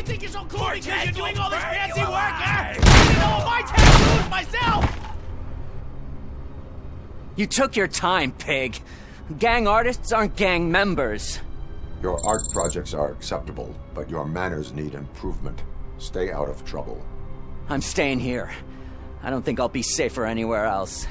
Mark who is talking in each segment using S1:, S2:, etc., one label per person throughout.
S1: you think you're so cool because you're doing all this fancy work, huh? I didn't know all my tattoos myself!
S2: You took your time, pig. Gang artists aren't gang members.
S3: Your art projects are acceptable, but your manners need improvement. Stay out of trouble.
S2: I'm staying here. I don't think I'll be safer anywhere else.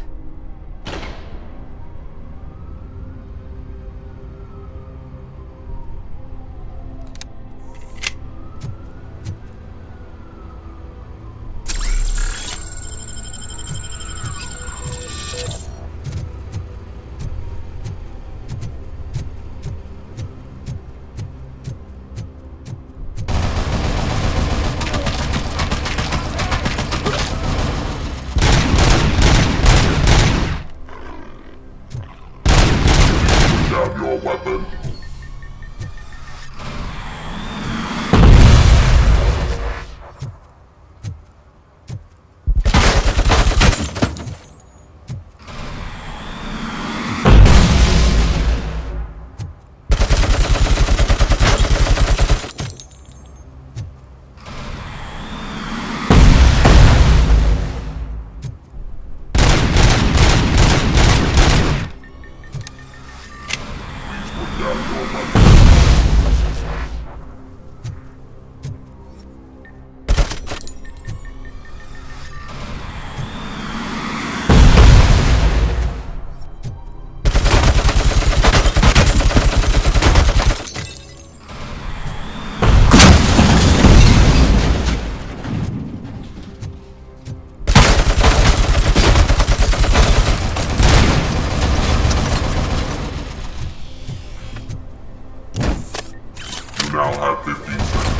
S4: Down your weapon. You now have 15 seconds.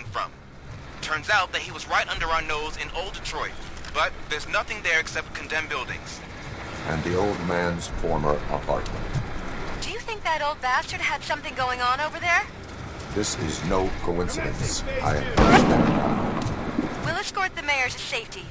S5: information from. Turns out that he was right under our nose in old Detroit, but there's nothing there except condemned buildings.
S3: And the old man's former apartment.
S6: Do you think that old bastard had something going on over there?
S3: This is no coincidence. I understand now.
S6: We'll escort the mayor to safety.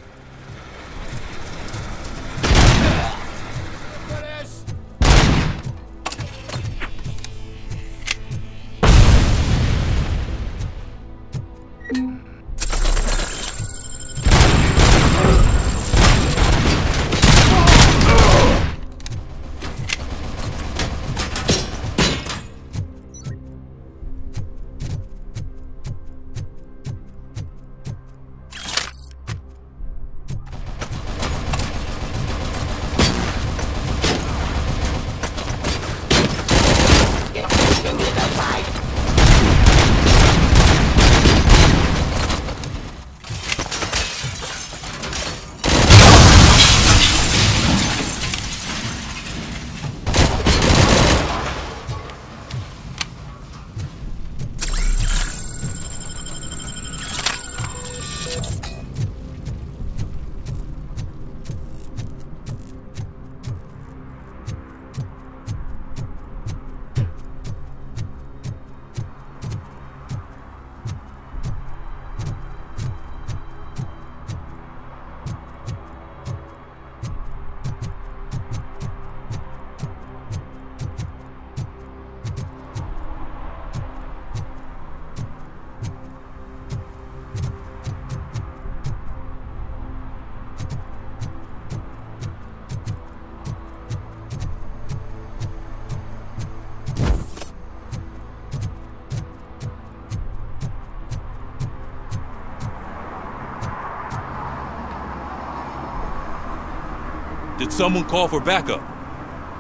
S7: Did someone call for backup?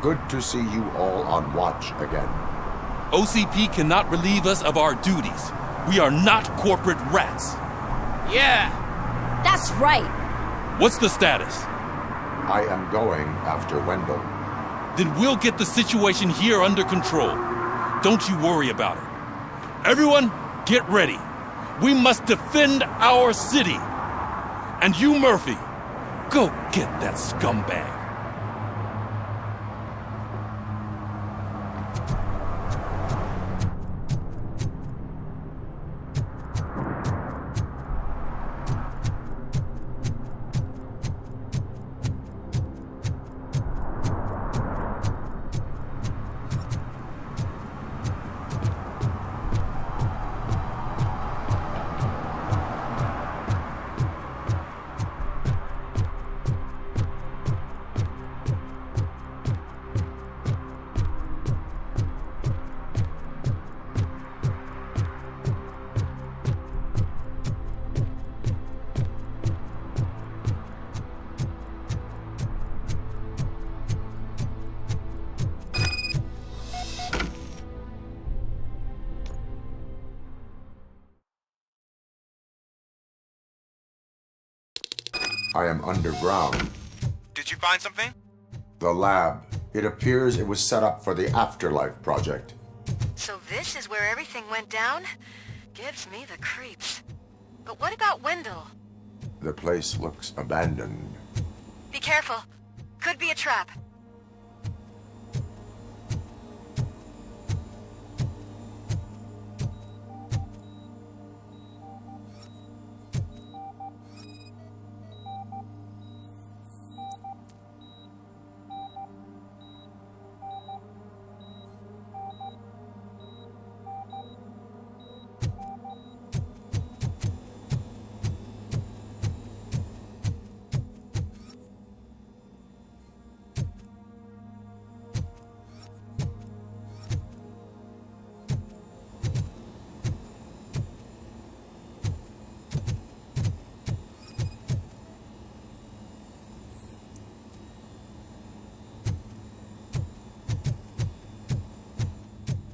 S3: Good to see you all on watch again.
S7: OCP cannot relieve us of our duties. We are not corporate rats.
S1: Yeah.
S8: That's right.
S7: What's the status?
S3: I am going after Wendell.
S7: Then we'll get the situation here under control. Don't you worry about it. Everyone, get ready. We must defend our city. And you, Murphy, go get that scumbag.
S3: I am underground.
S5: Did you find something?
S3: The lab. It appears it was set up for the Afterlife project.
S6: So this is where everything went down? Gives me the creeps. But what about Wendell?
S3: The place looks abandoned.
S6: Be careful. Could be a trap.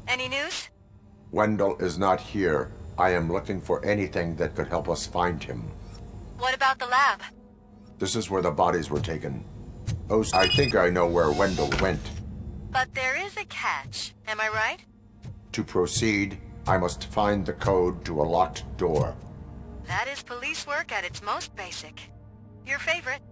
S6: Any news?
S3: Wendell is not here. I am looking for anything that could help us find him.
S6: What about the lab?
S3: This is where the bodies were taken. Oh, I think I know where Wendell went.
S6: But there is a catch. Am I right?
S3: To proceed, I must find the code to a locked door.
S6: That is police work at its most basic. Your favorite.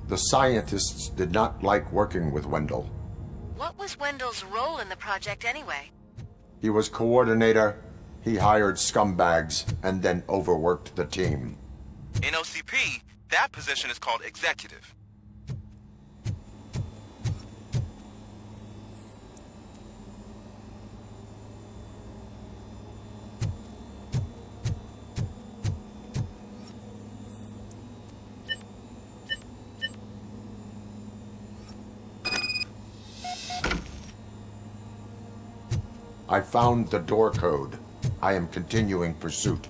S3: The scientists did not like working with Wendell.
S6: What was Wendell's role in the project anyway?
S3: He was coordinator, he hired scumbags, and then overworked the team.
S5: In OCP, that position is called executive.
S3: I found the door code. I am continuing pursuit.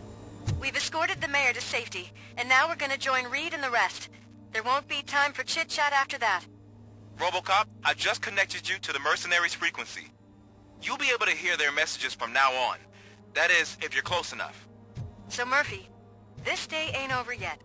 S6: We've escorted the mayor to safety, and now we're gonna join Reed and the rest. There won't be time for chit-chat after that.
S5: Robocop, I just connected you to the mercenaries' frequency. You'll be able to hear their messages from now on. That is, if you're close enough.
S6: So Murphy, this day ain't over yet.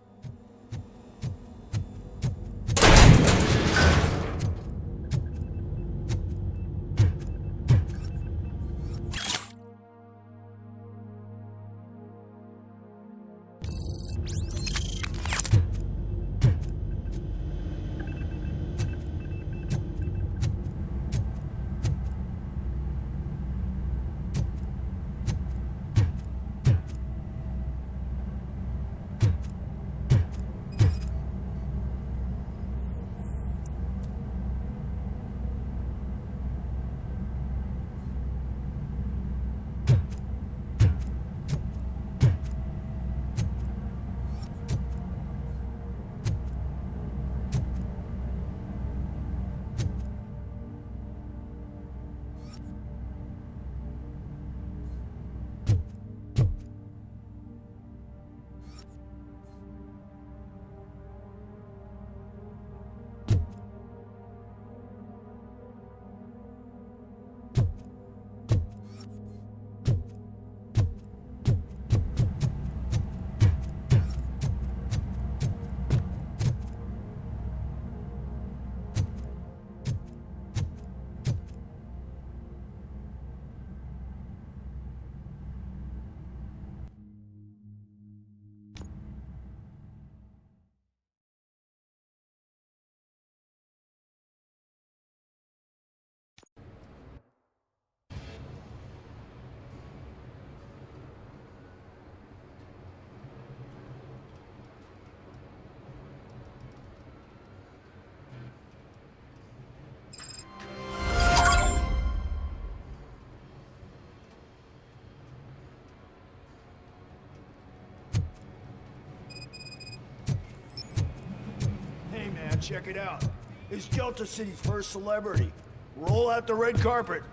S1: Check it out. It's Delta City's first celebrity. Roll out the red carpet.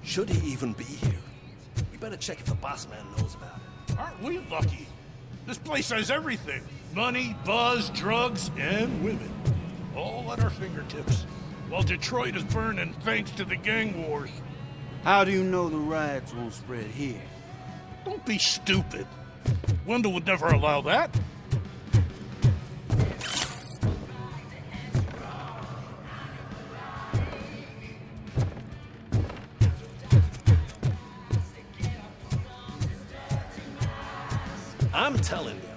S8: Should he even be here? We better check if the boss man knows about it.
S7: Aren't we lucky? This place has everything. Money, buzz, drugs, and women. All at our fingertips. While Detroit is burning thanks to the gang wars.
S9: How do you know the riots won't spread here?
S7: Don't be stupid. Wendell would never allow that.
S8: I'm telling you,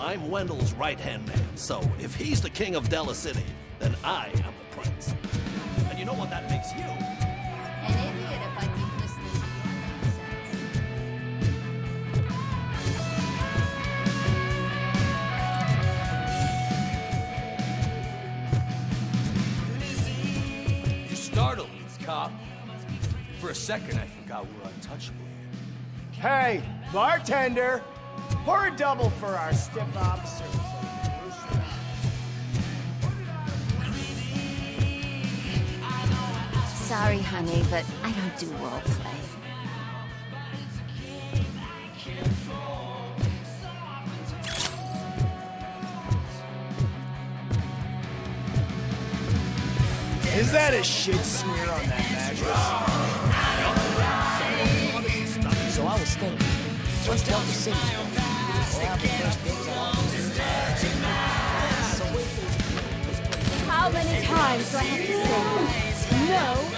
S8: I'm Wendell's right-hand man, so if he's the king of Della City, then I am the prince. And you know what that makes you?
S10: An idiot if I keep listening
S8: to you. You startled me, cop. For a second, I forgot we were untouchable.
S1: Hey, bartender! Pour a double for our stiff officer.
S10: Sorry, honey, but I don't do role play.
S1: Is that a shit smear on that mattress?
S11: So I was thinking, what's Delta City? We'll have the first dibs on.
S10: How many times do I have to say no?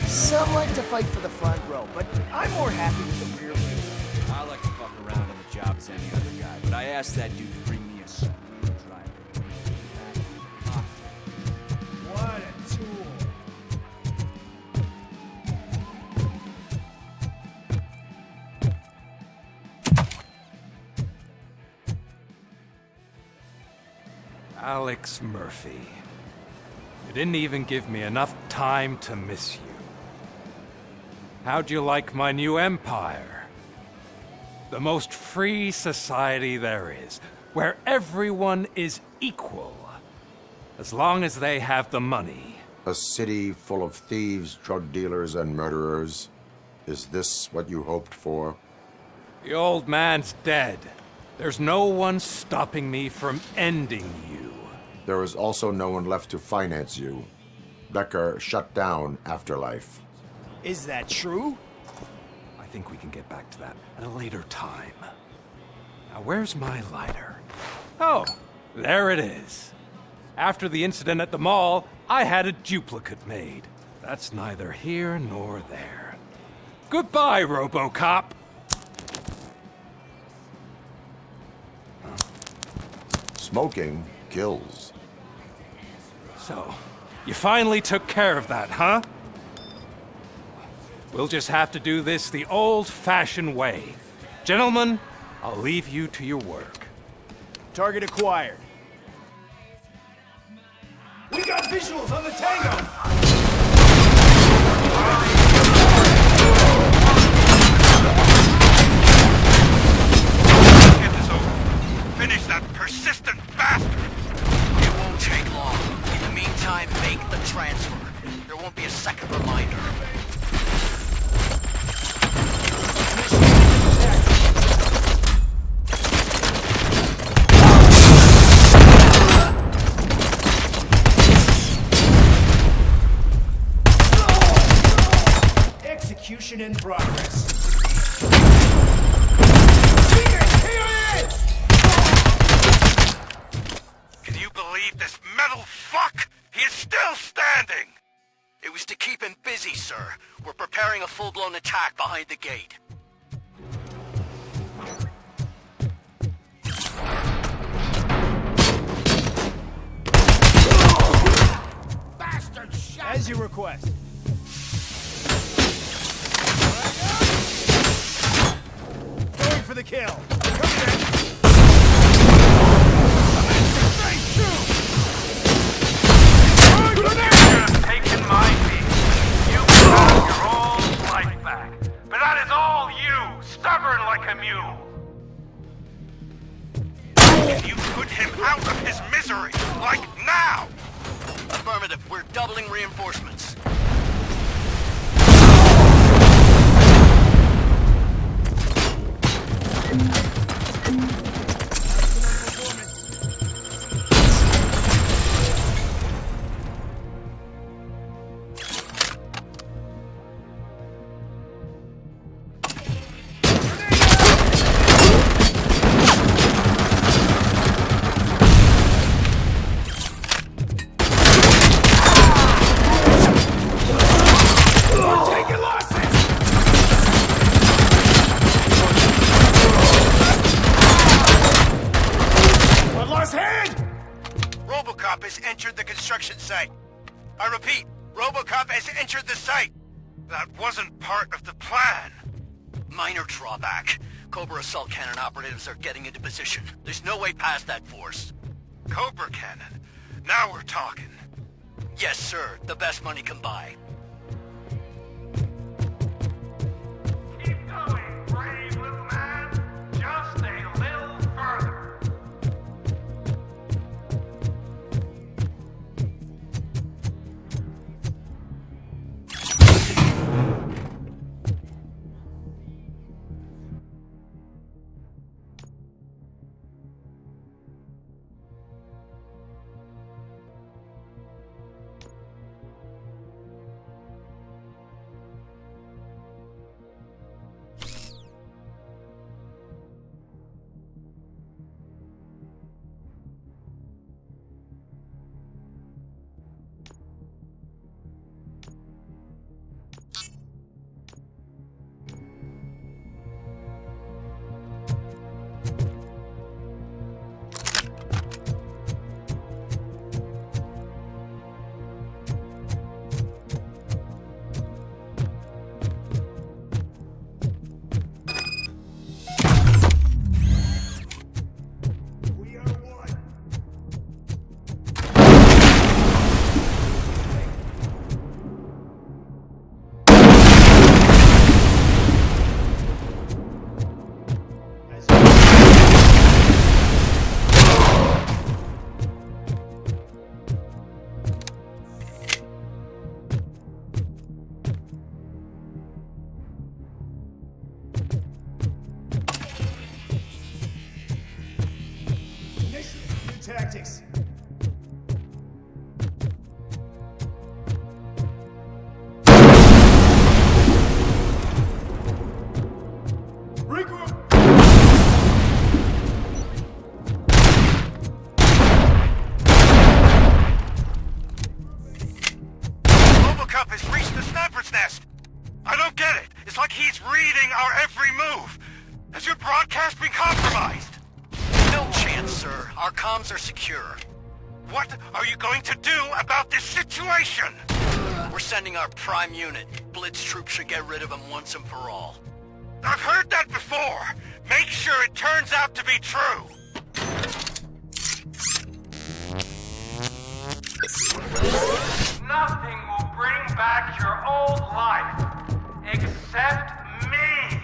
S1: Some like to fight for the front row, but I'm more happy with the rear row.
S12: I like to fuck around on the job as any other guy, but I asked that dude to bring me a screwdriver.
S1: What a tool.
S13: Alex Murphy. You didn't even give me enough time to miss you. How'd you like my new empire? The most free society there is, where everyone is equal, as long as they have the money.
S3: A city full of thieves, drug dealers, and murderers. Is this what you hoped for?
S13: The old man's dead. There's no one stopping me from ending you.
S3: There is also no one left to finance you. Becker shut down Afterlife.
S1: Is that true?
S13: I think we can get back to that at a later time. Now, where's my lighter? Oh, there it is. After the incident at the mall, I had a duplicate made. That's neither here nor there. Goodbye, Robocop!
S3: Smoking kills.
S13: So, you finally took care of that, huh? We'll just have to do this the old-fashioned way. Gentlemen, I'll leave you to your work.
S1: Target acquired. We got visuals on the Tango!
S5: Get this over. Finish that persistent bastard!
S2: It won't take long. In the meantime, make the transfer. There won't be a second reminder.
S1: Execution in progress.
S5: Can you believe this metal fuck? He is still standing!
S2: It was to keep him busy, sir. We're preparing a full-blown attack behind the gate.
S1: Bastard shot! As you request. Going for the kill. Come in.
S13: Taken my beat. You can have your old life back. But that is all you, stubborn like a mule.
S5: Can you put him out of his misery? Like now!
S2: Affirmative. We're doubling reinforcements.
S5: Robocop has entered the construction site. I repeat, Robocop has entered the site. That wasn't part of the plan.
S2: Minor drawback. Cobra assault cannon operatives are getting into position. There's no way past that force.
S5: Cobra cannon? Now we're talking.
S2: Yes, sir. The best money can buy.
S13: Keep going, brave little man. Just a little further.
S1: tactics. Regroup!
S2: Robocop has reached the sniper's nest. I don't get it. It's like he's reading our every move. Has your broadcast been compromised? No chance, sir. Our comms are secure. What are you going to do about this situation? We're sending our prime unit. Blitz troops should get rid of him once and for all. I've heard that before. Make sure it turns out to be true.
S14: Nothing will bring back your old life, except me.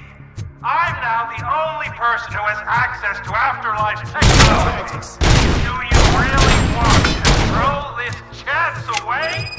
S14: I'm now the only person who has access to afterlife technology. Do you really want to throw this chance away?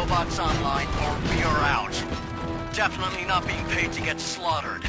S2: robots online or we are out. Definitely not being paid to get slaughtered.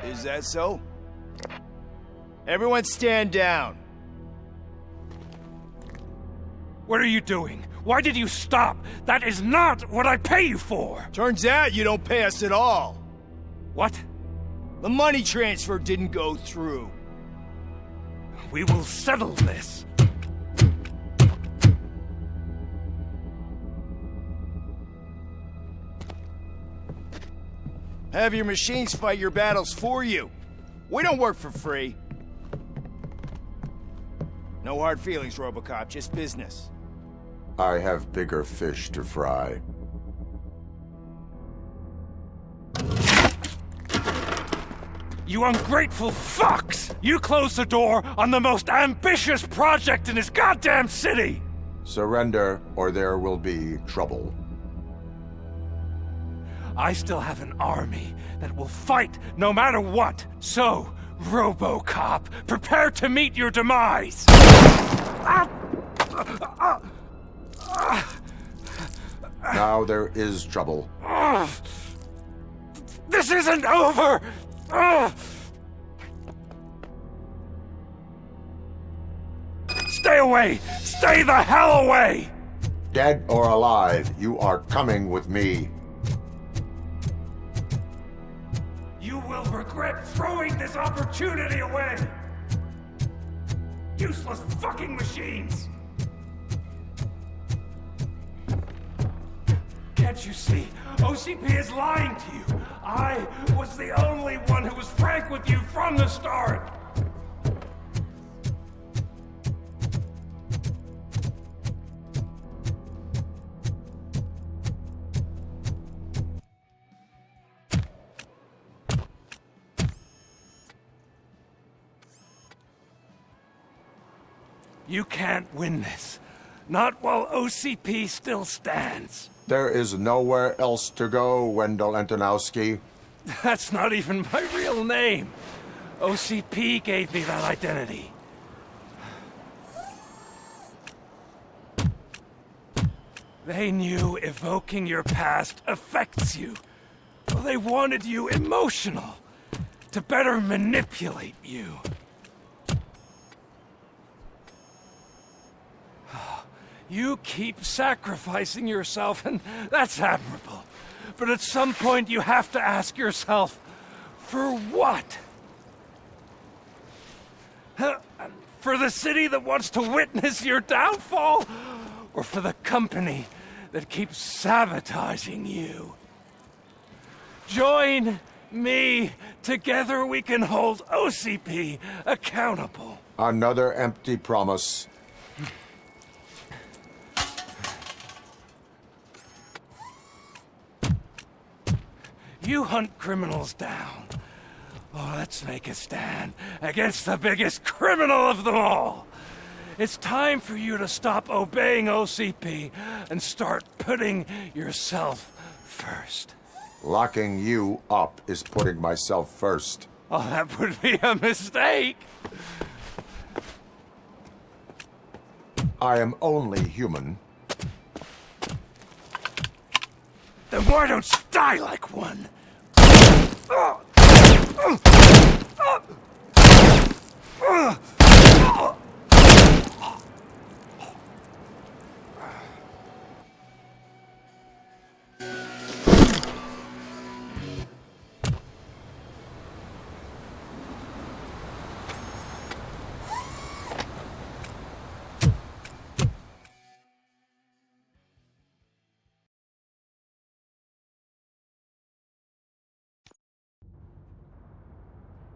S1: Is that so? Everyone stand down.
S13: What are you doing? Why did you stop? That is not what I pay you for!
S1: Turns out you don't pay us at all.
S13: What?
S1: The money transfer didn't go through.
S13: We will settle this.
S1: Have your machines fight your battles for you. We don't work for free. No hard feelings, Robocop, just business.
S3: I have bigger fish to fry.
S13: You ungrateful fucks! You closed the door on the most ambitious project in this goddamn city!
S3: Surrender, or there will be trouble.
S13: I still have an army that will fight no matter what. So, Robocop, prepare to meet your demise!
S3: Now there is trouble.
S13: This isn't over! Stay away! Stay the hell away!
S3: Dead or alive, you are coming with me.
S13: You will regret throwing this opportunity away! Useless fucking machines! Can't you see? OCP is lying to you! I was the only one who was frank with you from the start! You can't win this. Not while OCP still stands.
S3: There is nowhere else to go, Wendell Antonowski.
S13: That's not even my real name. OCP gave me that identity. They knew evoking your past affects you. Well, they wanted you emotional, to better manipulate you. You keep sacrificing yourself, and that's admirable. But at some point you have to ask yourself, for what? For the city that wants to witness your downfall? Or for the company that keeps sabotaging you? Join me. Together we can hold OCP accountable.
S3: Another empty promise.
S13: You hunt criminals down. Oh, let's make a stand against the biggest criminal of them all. It's time for you to stop obeying OCP and start putting yourself first.
S3: Locking you up is putting myself first.
S13: Oh, that would be a mistake.
S3: I am only human.
S13: Then why don't you die like one?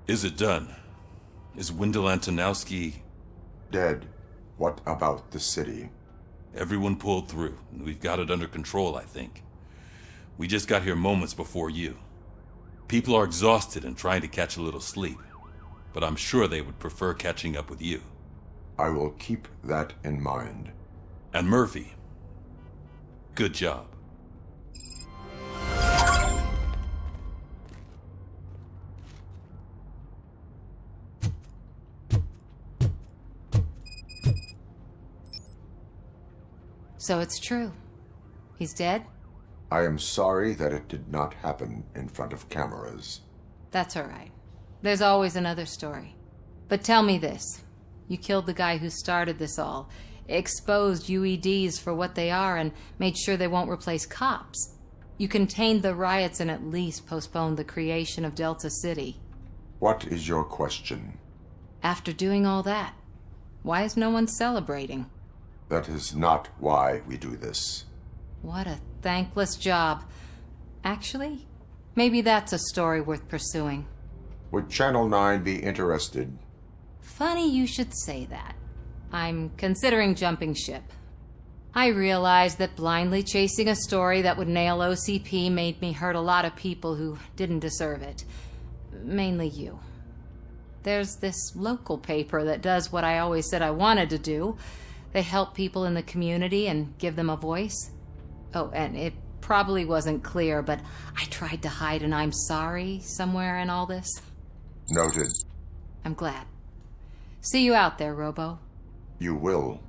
S7: Is it done? Is Wendell Antonowski...
S3: dead? What about the city?
S7: Everyone pulled through. We've got it under control, I think. We just got here moments before you. People are exhausted and trying to catch a little sleep. But I'm sure they would prefer catching up with you.
S3: I will keep that in mind.
S7: And Murphy, good job.
S15: So it's true. He's dead?
S3: I am sorry that it did not happen in front of cameras.
S15: That's all right. There's always another story. But tell me this. You killed the guy who started this all, exposed UEDs for what they are, and made sure they won't replace cops. You contained the riots and at least postponed the creation of Delta City.
S3: What is your question?
S15: After doing all that, why is no one celebrating?
S3: That is not why we do this.
S15: What a thankless job. Actually, maybe that's a story worth pursuing.
S3: Would Channel 9 be interested?
S15: Funny you should say that. I'm considering jumping ship. I realized that blindly chasing a story that would nail OCP made me hurt a lot of people who didn't deserve it. Mainly you. There's this local paper that does what I always said I wanted to do. They help people in the community and give them a voice. Oh, and it probably wasn't clear, but I tried to hide an I'm sorry somewhere in all this.
S3: Noted.
S15: I'm glad. See you out there, Robo.
S3: You will.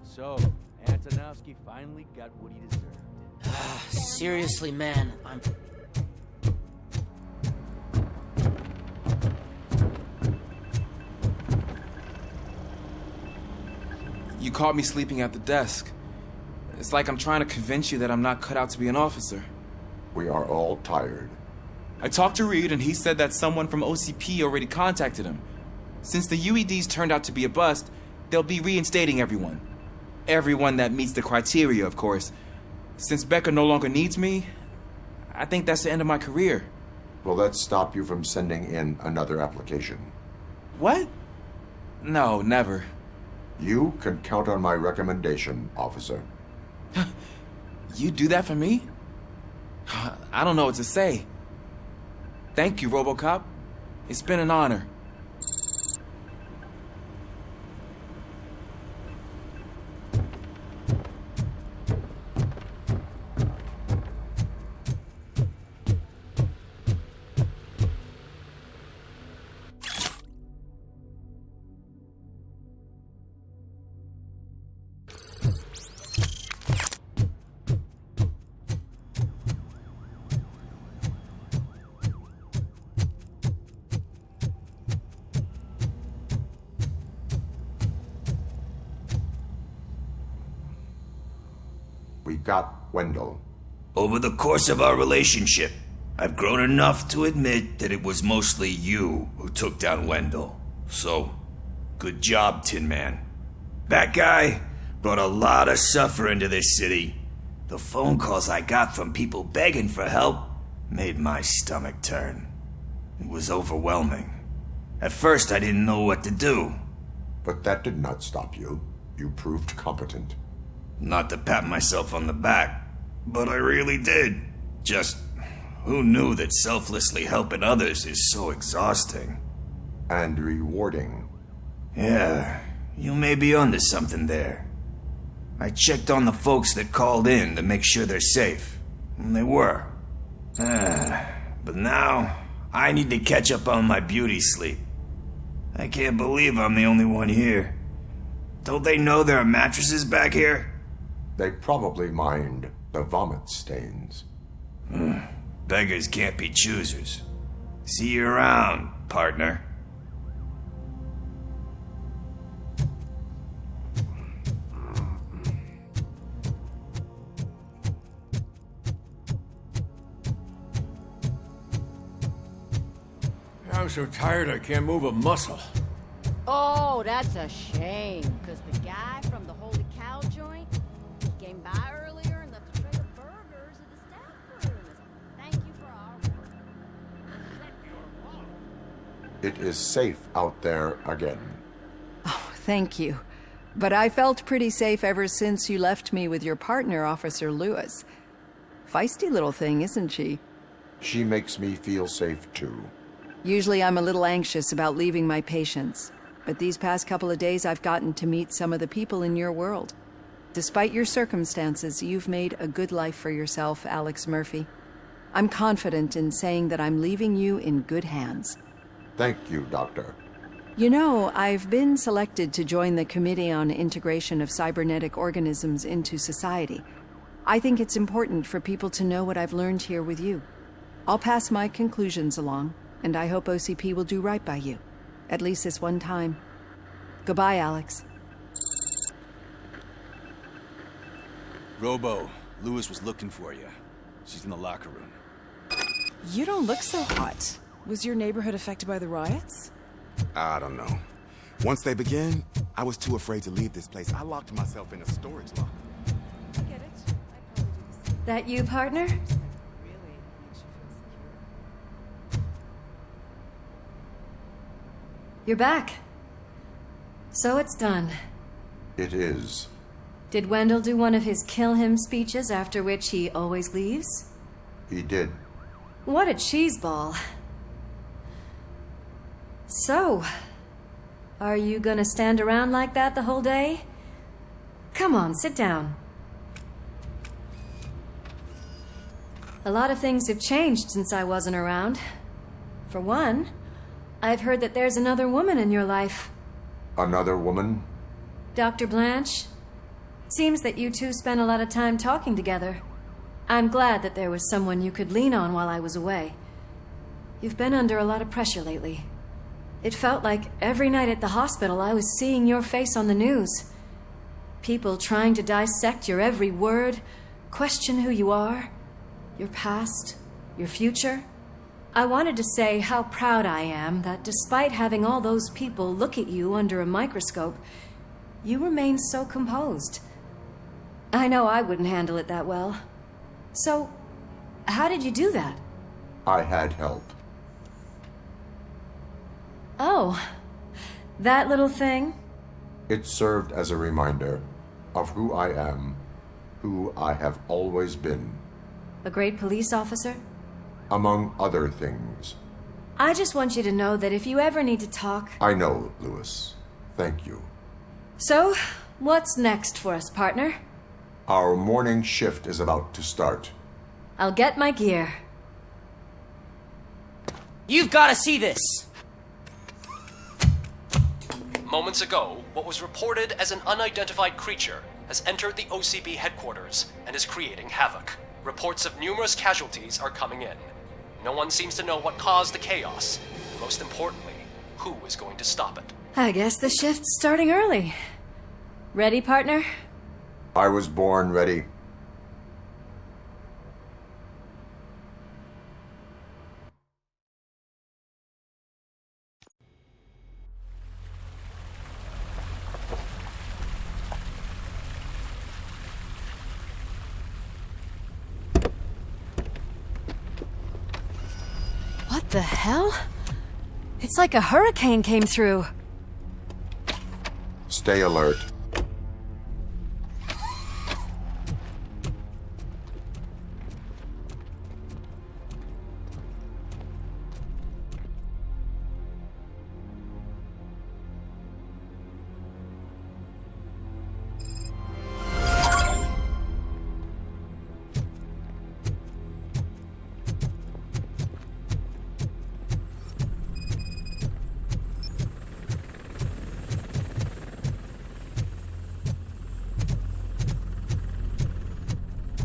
S12: So, Antonowski finally got what he deserved.
S11: Seriously, man, I'm...
S16: You caught me sleeping at the desk. It's like I'm trying to convince you that I'm not cut out to be an officer.
S3: We are all tired.
S16: I talked to Reed and he said that someone from OCP already contacted him. Since the UEDs turned out to be a bust, they'll be reinstating everyone. Everyone that meets the criteria, of course. Since Becca no longer needs me, I think that's the end of my career.
S3: Will that stop you from sending in another application?
S16: What? No, never.
S3: You can count on my recommendation, officer.
S16: You do that for me? I don't know what to say. Thank you, Robocop. It's been an honor.
S3: We got Wendell.
S17: Over the course of our relationship, I've grown enough to admit that it was mostly you who took down Wendell. So, good job, Tin Man. That guy brought a lot of suffering to this city. The phone calls I got from people begging for help made my stomach turn. It was overwhelming. At first, I didn't know what to do.
S3: But that did not stop you. You proved competent.
S17: Not to pat myself on the back, but I really did. Just, who knew that selflessly helping others is so exhausting?
S3: And rewarding.
S17: Yeah, you may be onto something there. I checked on the folks that called in to make sure they're safe. And they were. But now, I need to catch up on my beauty sleep. I can't believe I'm the only one here. Don't they know there are mattresses back here?
S3: They probably mind the vomit stains.
S17: Beggars can't be choosers. See you around, partner.
S18: I'm so tired I can't move a muscle.
S10: Oh, that's a shame. Because the guy from the Holy Cow joint, he came by earlier and left a tray of burgers in the staff room. Thank you for our...
S3: It is safe out there again.
S19: Oh, thank you. But I felt pretty safe ever since you left me with your partner, Officer Lewis. Feisty little thing, isn't she?
S3: She makes me feel safe too.
S19: Usually I'm a little anxious about leaving my patients, but these past couple of days I've gotten to meet some of the people in your world. Despite your circumstances, you've made a good life for yourself, Alex Murphy. I'm confident in saying that I'm leaving you in good hands.
S3: Thank you, Doctor.
S19: You know, I've been selected to join the Committee on Integration of Cybernetic Organisms into Society. I think it's important for people to know what I've learned here with you. I'll pass my conclusions along, and I hope OCP will do right by you. At least this one time. Goodbye, Alex.
S12: Robo, Lewis was looking for you. She's in the locker room.
S20: You don't look so hot. Was your neighborhood affected by the riots?
S21: I don't know. Once they began, I was too afraid to leave this place. I locked myself in a storage locker.
S20: Get it?
S15: That you, partner? You're back. So it's done.
S3: It is.
S15: Did Wendell do one of his kill him speeches after which he always leaves?
S3: He did.
S15: What a cheeseball. So, are you gonna stand around like that the whole day? Come on, sit down. A lot of things have changed since I wasn't around. For one, I've heard that there's another woman in your life.
S3: Another woman?
S15: Dr. Blanche? Seems that you two spent a lot of time talking together. I'm glad that there was someone you could lean on while I was away. You've been under a lot of pressure lately. It felt like every night at the hospital I was seeing your face on the news. People trying to dissect your every word, question who you are, your past, your future. I wanted to say how proud I am that despite having all those people look at you under a microscope, you remain so composed. I know I wouldn't handle it that well. So, how did you do that?
S3: I had help.
S15: Oh, that little thing?
S3: It served as a reminder of who I am, who I have always been.
S15: A great police officer?
S3: Among other things.
S15: I just want you to know that if you ever need to talk...
S3: I know, Lewis. Thank you.
S15: So, what's next for us, partner?
S3: Our morning shift is about to start.
S15: I'll get my gear.
S11: You've got to see this!
S22: Moments ago, what was reported as an unidentified creature has entered the OCP headquarters and is creating havoc. Reports of numerous casualties are coming in. No one seems to know what caused the chaos. And most importantly, who is going to stop it.
S15: I guess the shift's starting early. Ready, partner?
S3: I was born ready.
S15: What the hell? It's like a hurricane came through.
S3: Stay alert.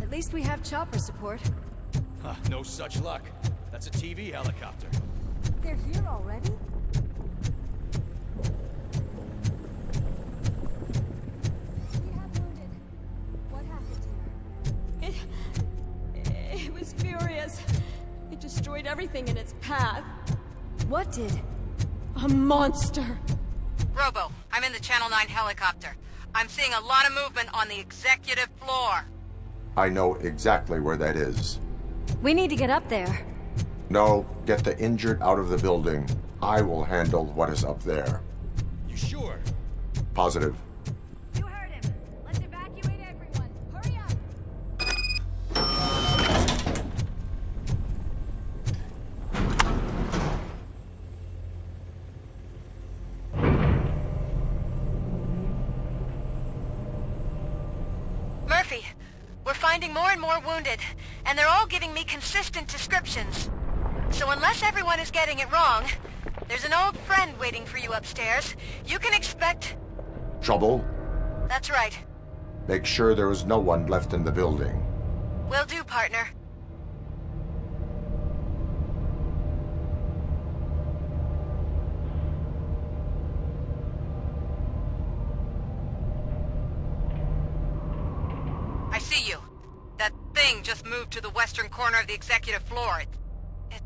S15: At least we have chopper support.
S8: No such luck. That's a TV helicopter.
S10: They're here already? We have wounded. What happened here?
S23: It was furious. It destroyed everything in its path.
S15: What did?
S23: A monster.
S6: Robo, I'm in the Channel 9 helicopter. I'm seeing a lot of movement on the executive floor.
S3: I know exactly where that is.
S15: We need to get up there.
S3: No, get the injured out of the building. I will handle what is up there.
S8: You sure?
S3: Positive.
S10: You heard him. Let's evacuate everyone. Hurry up.
S6: Murphy, we're finding more and more wounded, and they're all giving me consistent descriptions. So unless everyone is getting it wrong, There's an old friend waiting for you upstairs. You can expect...
S3: Trouble?
S6: That's right.
S3: Make sure there is no one left in the building.
S6: Will do, partner. I see you. That thing just moved to the western corner of the executive floor. It's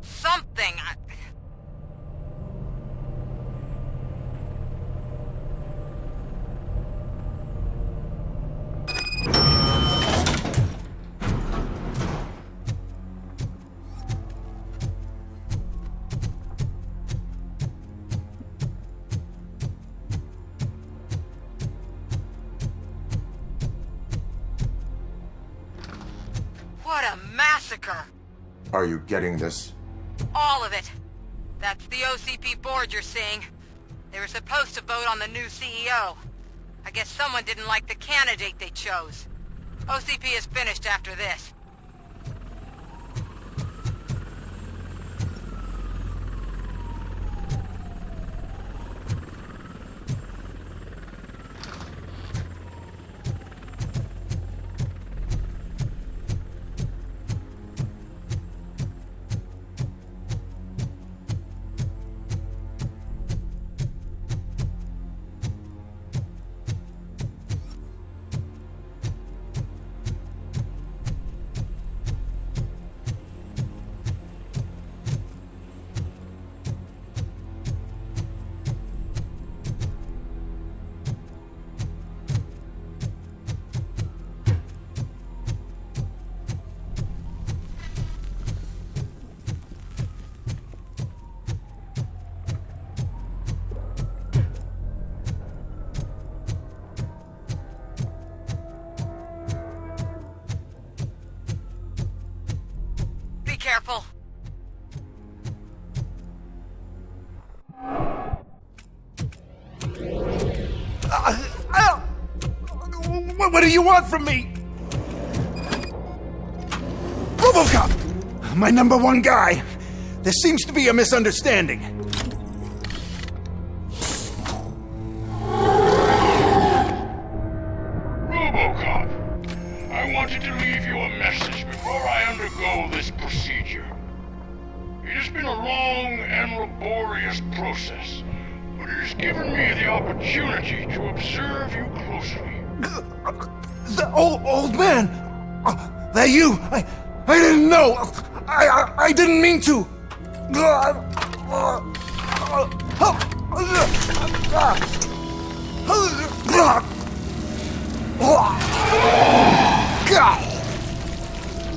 S6: something. What a massacre!
S3: Are you getting this?
S6: All of it. That's the OCP board you're seeing. They were supposed to vote on the new CEO. I guess someone didn't like the candidate they chose. OCP is finished after this. Careful.
S4: What do you want from me? Robocop! My #1 guy. There seems to be a misunderstanding.
S5: Robocop, I wanted to leave you a message before I undergo this procedure. It has been a long and laborious process, but it has given me the opportunity to observe you closely.
S4: The old man! That you! I didn't know! I didn't mean to!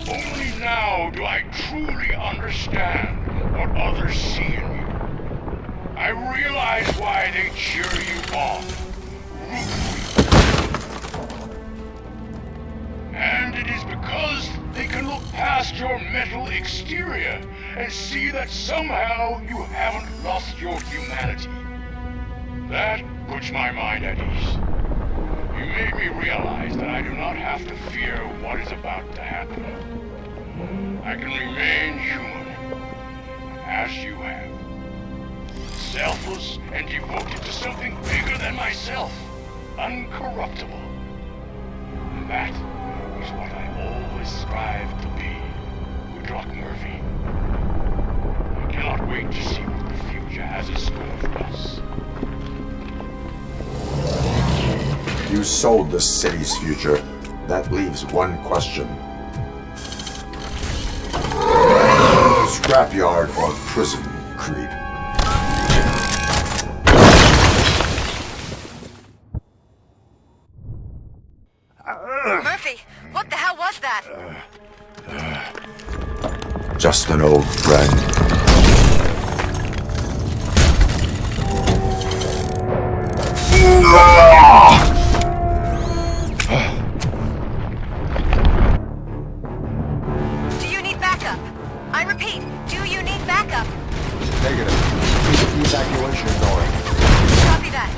S5: Only now do I truly understand what others see in you. I realize why they cheer you on, root for you. And it is because they can look past your metal exterior and see that somehow you haven't lost your humanity. That puts my mind at ease. You made me realize that I do not have to fear what is about to happen. I can remain human, as you have. Selfless and devoted to something bigger than myself. Uncorruptible. And that is what I always strive to be, Woodrock Murphy. I cannot wait to see what the future has in store for us.
S3: You sold the city's future. That leaves one question. Scrapyard or prison, creep?
S6: Murphy, what the hell was that?
S3: Just an old friend.
S6: Do you need backup? I repeat, do you need backup?
S3: Negative. Keep the evacuation going.
S6: Copy that.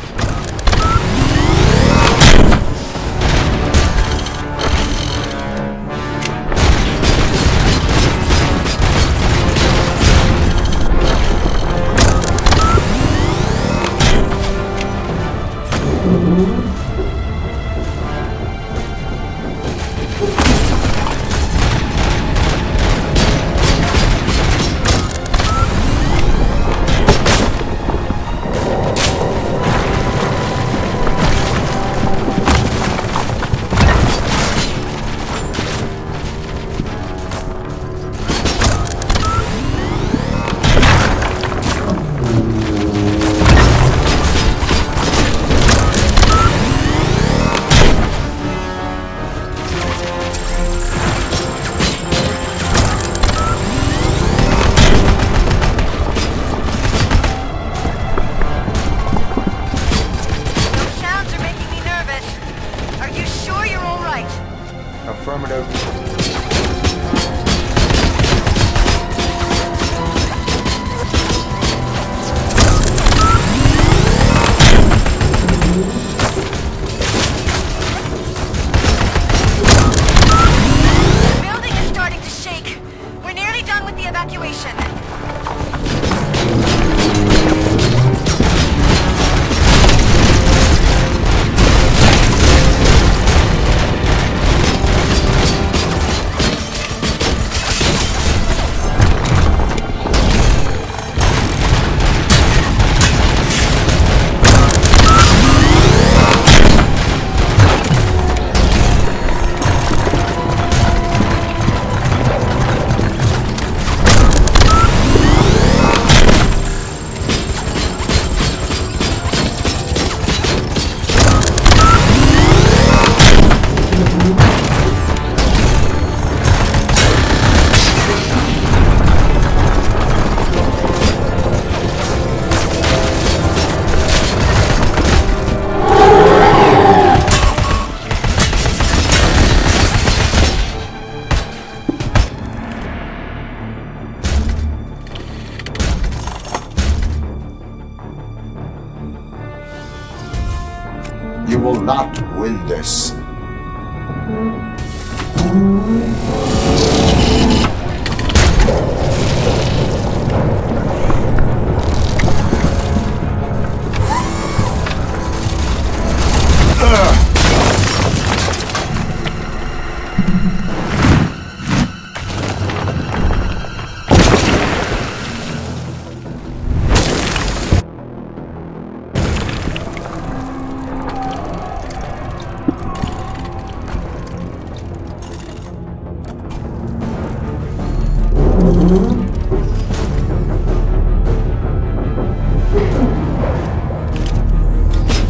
S3: You will not win this.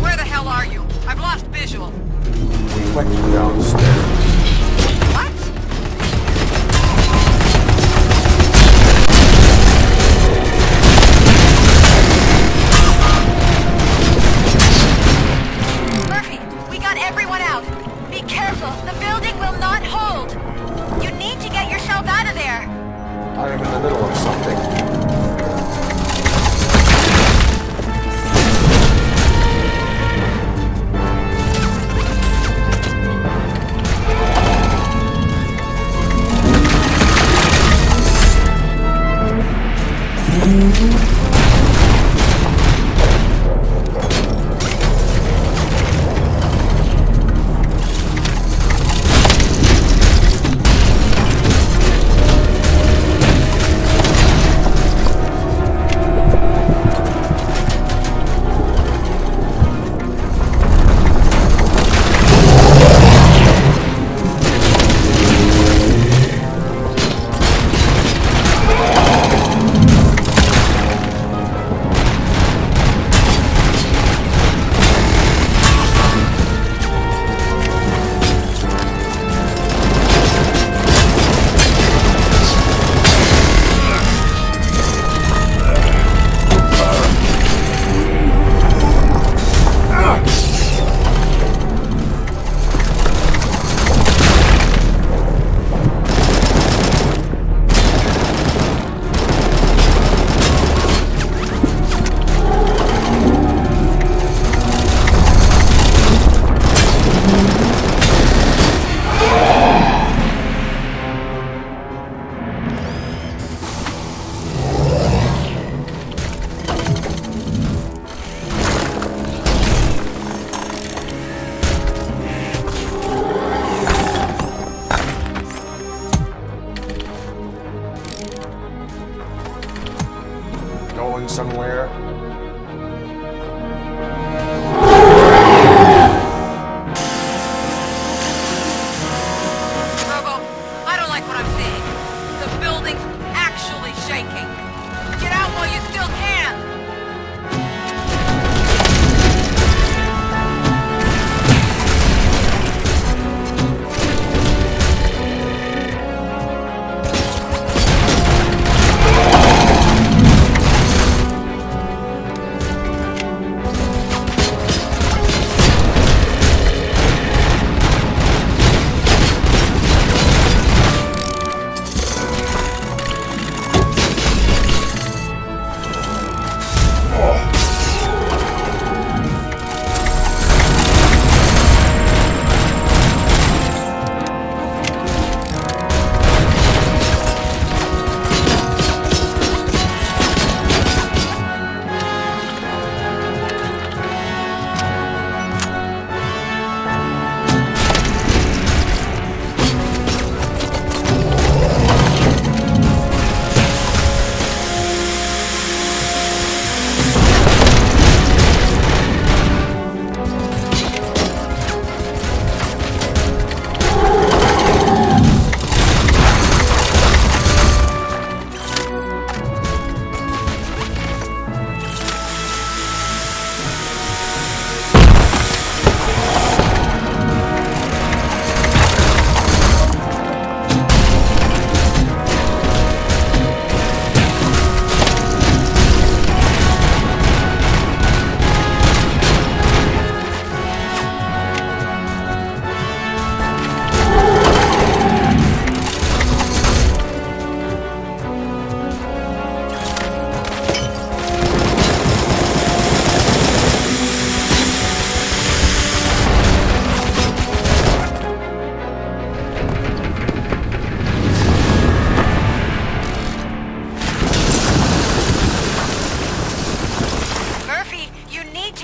S6: Where the hell are you? I've lost visual.
S3: We went downstairs.
S6: What? Murphy, we got everyone out. Be careful. The building will not hold. You need to get yourself out of there.
S3: I am in the middle of something.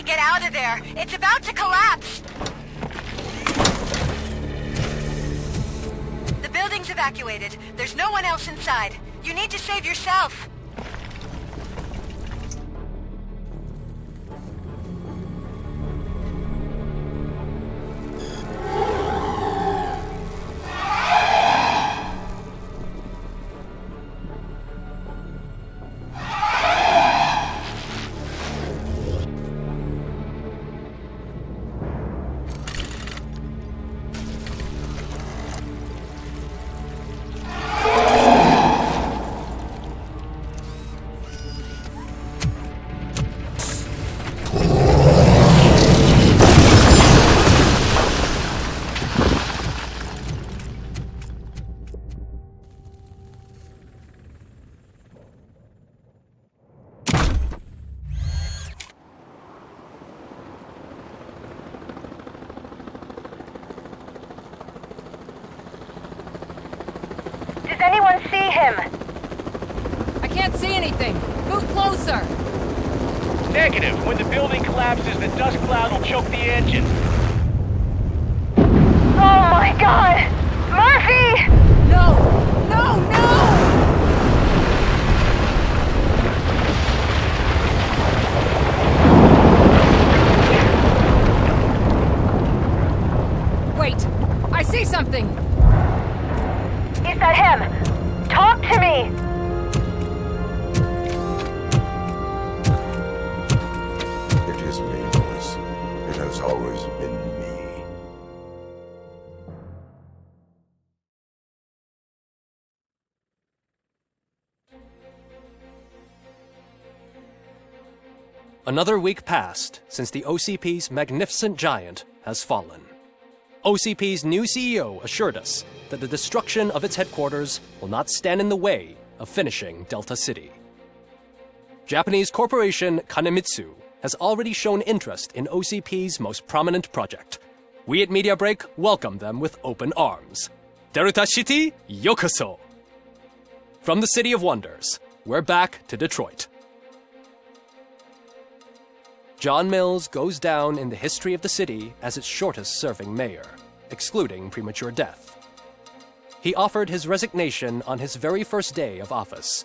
S6: get out of there. It's about to collapse. The building's evacuated. There's no one else inside. You need to save yourself. Does anyone see him?
S15: I can't see anything. Move closer.
S1: Negative. When the building collapses, the dust cloud will choke the engine.
S6: Oh my god! Murphy!
S15: No! No, no! Wait! I see something!
S6: Is that him? Talk to me!
S3: It is me, Lois. It has always been me.
S22: Another week passed since the OCP's magnificent giant has fallen. OCP's new CEO assured us that the destruction of its headquarters will not stand in the way of finishing Delta City. Japanese corporation Kanemitsu has already shown interest in OCP's most prominent project. We at Media Break welcome them with open arms. Delta City, yokoso! From the City of Wonders, we're back to Detroit. John Mills goes down in the history of the city as its shortest-serving mayor, excluding premature death. He offered his resignation on his very first day of office.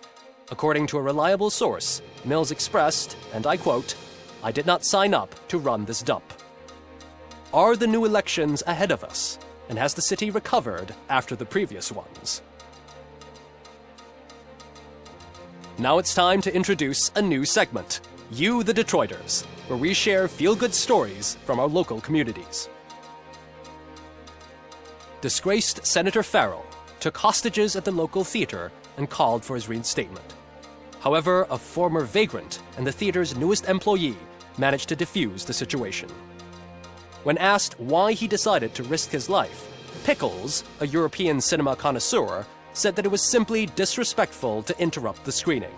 S22: According to a reliable source, Mills expressed, and I quote, "I did not sign up to run this dump." Are the new elections ahead of us? And has the city recovered after the previous ones? Now it's time to introduce a new segment, You the Detroiters, where we share feel-good stories from our local communities. Disgraced Senator Farrell took hostages at the local theater and called for his reinstatement. However, a former vagrant and the theater's newest employee managed to defuse the situation. When asked why he decided to risk his life, Pickles, a European cinema connoisseur, said that it was simply disrespectful to interrupt the screening.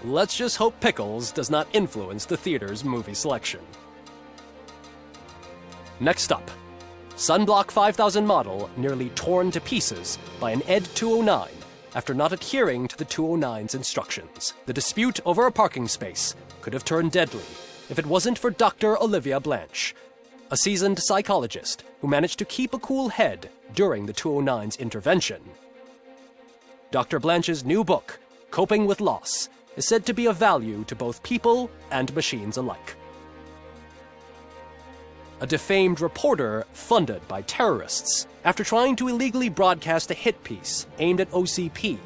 S22: Let's just hope Pickles does not influence the theater's movie selection. Next up, Sunblock 5000 model nearly torn to pieces by an ED 209 after not adhering to the 209's instructions. The dispute over a parking space could have turned deadly if it wasn't for Dr. Olivia Blanche, a seasoned psychologist who managed to keep a cool head during the 209's intervention. Dr. Blanche's new book, Coping with Loss, is said to be of value to both people and machines alike. A defamed reporter funded by terrorists after trying to illegally broadcast a hit piece aimed at OCP,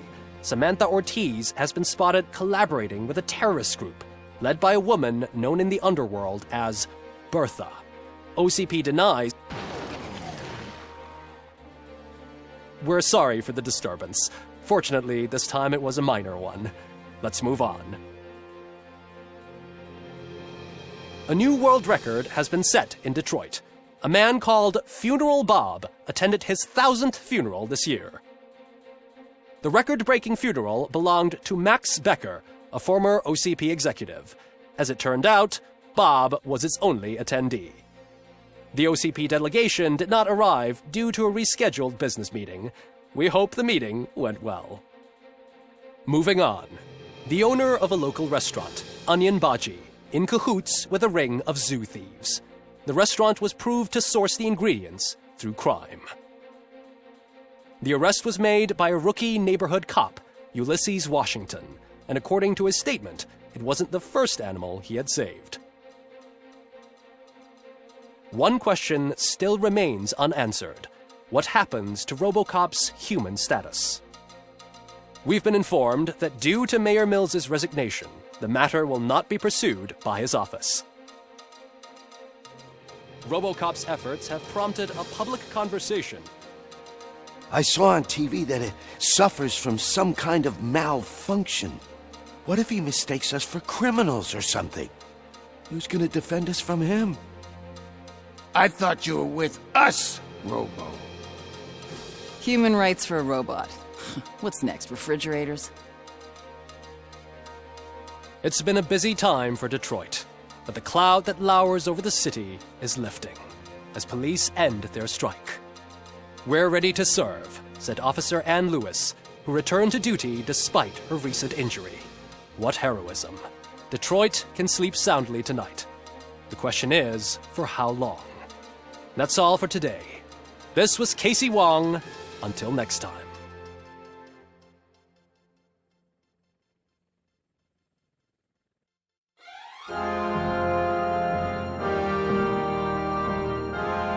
S22: Samantha Ortiz has been spotted collaborating with a terrorist group led by a woman known in the underworld as Bertha. OCP denies. We're sorry for the disturbance. Fortunately, this time it was a minor one. Let's move on. A new world record has been set in Detroit. A man called Funeral Bob attended his 1000th funeral this year. The record-breaking funeral belonged to Max Becker, a former OCP executive. As it turned out, Bob was its only attendee. The OCP delegation did not arrive due to a rescheduled business meeting. We hope the meeting went well. Moving on. The owner of a local restaurant, Onion Baji, in cahoots with a ring of zoo thieves. The restaurant was proved to source the ingredients through crime. The arrest was made by a rookie neighborhood cop, Ulysses Washington, and according to his statement, it wasn't the first animal he had saved. One question still remains unanswered. What happens to Robocop's human status? We've been informed that due to Mayor Mills's resignation, the matter will not be pursued by his office. Robocop's efforts have prompted a public conversation.
S2: I saw on TV that it suffers from some kind of malfunction. What if he mistakes us for criminals or something? Who's gonna defend us from him?
S9: I thought you were with us, Robo.
S20: Human rights for a robot. What's next, refrigerators?
S22: It's been a busy time for Detroit, but the cloud that lowers over the city is lifting as police end their strike. "We're ready to serve," said Officer Ann Lewis, who returned to duty despite her recent injury. What heroism. Detroit can sleep soundly tonight. The question is, for how long? That's all for today. This was Casey Wong. Until next time.